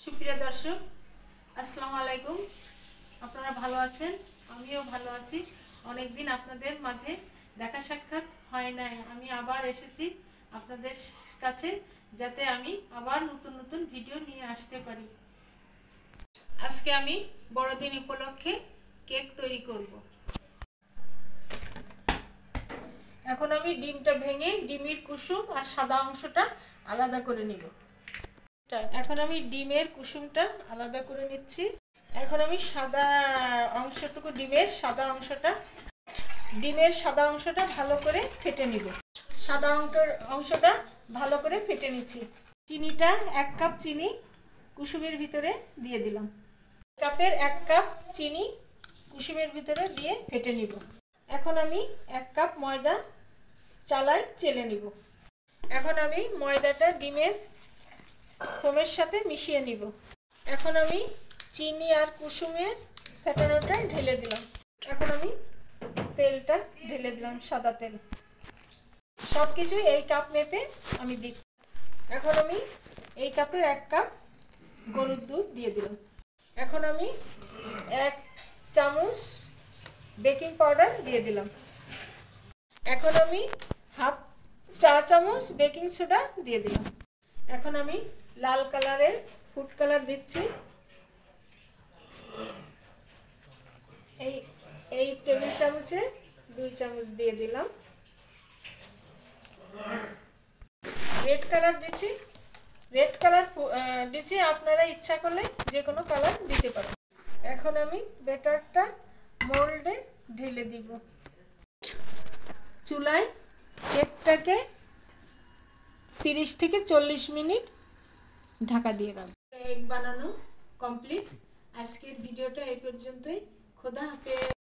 সুপ্রিয় দর্শক, আসসালামু আলাইকুম। আপনারা ভালো আছেন? আমিও ভালো আছি। অনেকদিন আপনাদের মাঝে দেখা সাক্ষাৎ হয় নাই। আমি আবার এসেছি আপনাদের কাছে, যাতে আমি আবার নতুন নতুন ভিডিও নিয়ে আসতে পারি। আজকে আমি বড়দিন উপলক্ষে কেক তৈরি করব। এখন আমি ডিমটা ভেঙে ডিমের কুসুম আর সাদা অংশটা আলাদা করে নিব। এখন আমি ডিমের কুসুমটা আলাদা করে নিচ্ছি। এখন আমি সাদা অংশটুকু ডিমের সাদা অংশটা ভালো করে ফেটে নিব। সাদা অংশটা ভালো করে ফেটে নিচ্ছি। চিনিটা 1 কাপ চিনি কুসুমের ভিতরে দিয়ে দিলাম। কাপের 1 কাপ চিনি কুসুমের ভিতরে দিয়ে ফেটে নিব। এখন আমি 1 কাপ ময়দা চালায় চেলে নিব। এখন আমি ময়দাটা ডিমের ফোমের সাথে মিশিয়ে নিব। এখন আমি চিনি আর কুসুমের ফেটানোটা ঢেলে দিলাম। এখন আমি তেলটা ঢেলে দিলাম, সাদা তেল। সব কিছু এই কাপ মেপে আমি দিচ্ছি। এখন আমি এই কাপের 1 কাপ গরুর দুধ দিয়ে দিলাম। এখন আমি 1 চামচ বেকিং পাউডার দিয়ে দিলাম। এখন আমি হাফ চা চামচ বেকিং সোডা দিয়ে দিলাম। এখন আমি লাল কালারের ফুড কালার দিচ্ছি। এই টেবিল চামচে 2 চামচ দিয়ে দিলাম। রেড কালার দিচ্ছি, আপনারা ইচ্ছা করলে যে কোনো কালার দিতে পারেন। এখন আমি ব্যাটারটা মোল্ডে ঢেলে দিব। চুলায় কেকটাকে 30 থেকে 40 মিনিট ঢাকা দিয়ে রাখবো। কেক বানানো কমপ্লিট। আজকের ভিডিওটা এই পর্যন্তই। খোদা হাফেজ।